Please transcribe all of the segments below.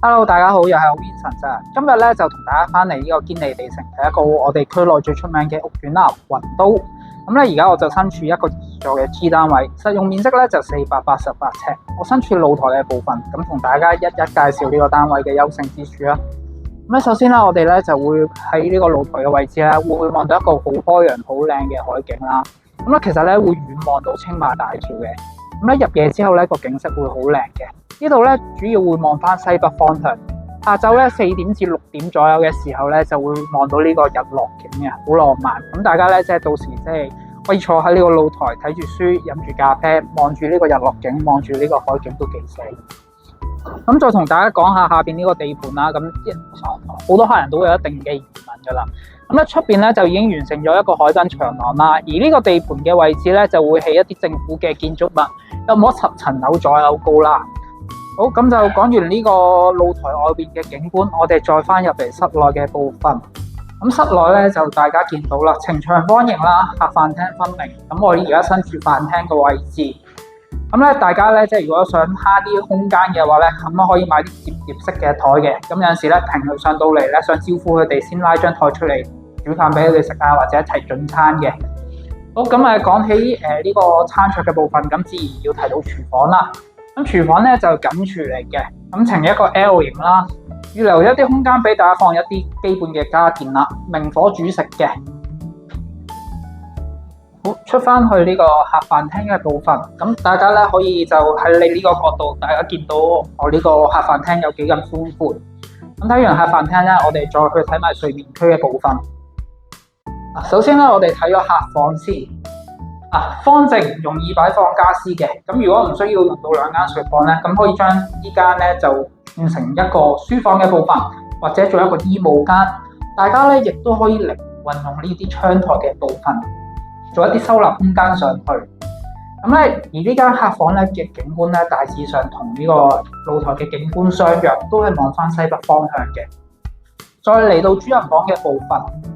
Hello，大家好，又係我 Vincent 咋。今日咧就同大家翻嚟呢個堅尼地城睇一個我哋區內最出名嘅屋苑啦，雲都。咁咧而家我就身處一個2座嘅 G 單位，實用面積咧就488尺。我身處露台嘅部分，咁同大家一一介紹呢個單位嘅優勝之處啦。咁咧首先啦，我哋咧就會喺呢個露台嘅位置咧，會望到一個好開揚、好靚嘅海景啦。咁咧其實咧會遠望到青馬大橋嘅。咁咧入夜之後咧個景色會好靚嘅。呢度咧主要會望翻西北方向。下晝咧4點至6點左右嘅時候咧，就會望到呢個日落景嘅，好浪漫。咁大家咧即係到時即係可以坐喺呢個露台睇住書，飲住咖啡，望住呢個日落景，望住呢個海景都幾死。咁再同大家講下邊呢個地盤啦。咁好多客人都會有一定嘅疑問噶啦。咁咧出邊咧就已經完成咗一個海濱長廊啦。而呢個地盤嘅位置咧就會起一啲政府嘅建築物，有冇10層樓左右高啦。好，咁就講完呢個露台外邊嘅景觀，我哋再翻入嚟室內嘅部分。咁室內咧就大家見到啦，呈長方形啦，客飯廳分明。咁我而家身處飯廳嘅位置。咁咧大家咧即係如果想慳啲空間嘅話咧，咁可以買啲摺疊式嘅台嘅。咁有陣時咧停路上到嚟咧，想招呼佢哋先拉張台出嚟煮飯俾佢哋食啊，或者一齊進餐嘅。好，咁講起呢個餐桌嘅部分，咁自然要提到廚房啦。咁廚房咧就緊廚嚟嘅，咁呈一個 L 型啦，預留一啲空間俾大家放一啲基本嘅家電啦，明火煮食嘅。好，出翻去呢個客飯廳嘅部分，咁大家咧可以就喺你呢個角度，大家見到我呢個客飯廳有幾咁寬闊。咁睇完客飯廳咧，我哋再去睇埋睡眠區嘅部分。首先咧，我哋睇咗客房先。方正容易擺放家私嘅，咁如果唔需要用到2間睡房咧，咁可以將呢間咧就變成一個書房嘅部分，或者做一個衣帽間。大家咧亦都可以靈活運用呢啲窗台嘅部分，做一啲收納空間上去。咁咧，而呢間客房咧嘅景觀咧，大致上同呢個露台嘅景觀相若，都係望翻西北方向嘅。再嚟到主人房嘅部分。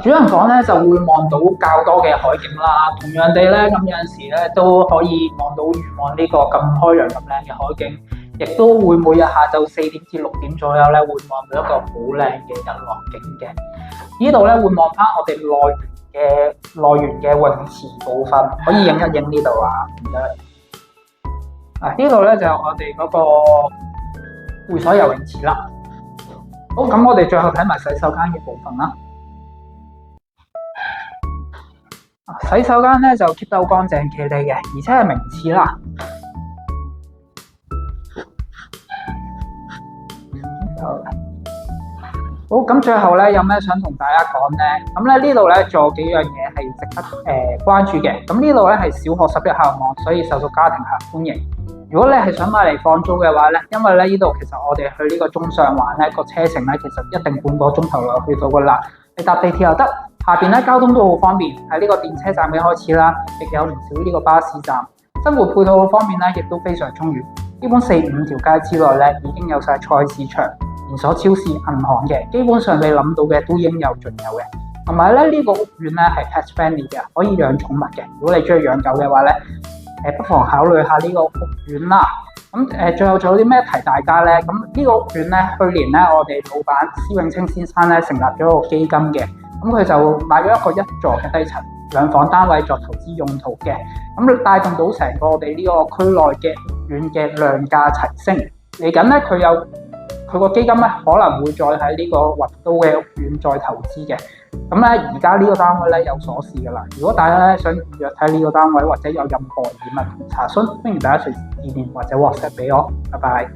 主人房咧就會望到較多嘅海景啦，同樣地咧咁有陣時咧都可以望到遠望呢個咁開揚咁靚嘅海景，亦都會每日下晝4點至6點左右咧會望到一個好靚嘅日落景嘅。呢度咧會望翻我哋內園嘅泳池部分，可以影一影呢度啊，唔該。呢度咧就我哋嗰個會所游泳池啦。好，咁我哋最後睇埋洗手間嘅部分啦。洗手間咧就 keep 得好乾淨企理嘅，而且係名廁啦。好，咁最後咧有咩想同大家講咧？咁咧呢度咧仲有幾樣嘢係值得關注嘅。咁呢度咧係小學11校網，所以受到家庭客歡迎。如果你係想買嚟放租嘅話咧，因為咧呢度其實我哋去呢個中上環咧個車程咧其實一定半個鐘頭內去到噶啦。你搭地鐵又得。下邊咧交通都好方便，喺呢個電車站嘅開始啦，亦有唔少呢個巴士站。生活配套方面咧，亦都非常充裕。基本4-5條街之內咧，已經有晒菜市場、連鎖超市、銀行嘅，基本上你諗到嘅都應有盡有嘅。同埋咧呢個屋苑咧係 pet friendly 嘅，可以養寵物嘅。如果你中意養狗嘅話咧，不妨考慮下呢個屋苑啦。咁最後仲有啲咩提大家咧？咁呢個屋苑咧，去年咧我哋老闆施永清先生咧成立咗一個基金嘅。咁佢就買咗一個1座嘅低層2房單位作投資用途嘅，咁帶動到成個我哋呢個區內嘅屋苑嘅量價齊升。嚟緊咧佢個基金咧可能會再喺呢個雲都嘅屋苑再投資嘅。咁咧而家呢個單位咧有鎖匙㗎啦。如果大家咧想預約睇呢個單位或者有任何疑問同查詢，歡迎大家隨時致電或者 WhatsApp 俾我。拜拜。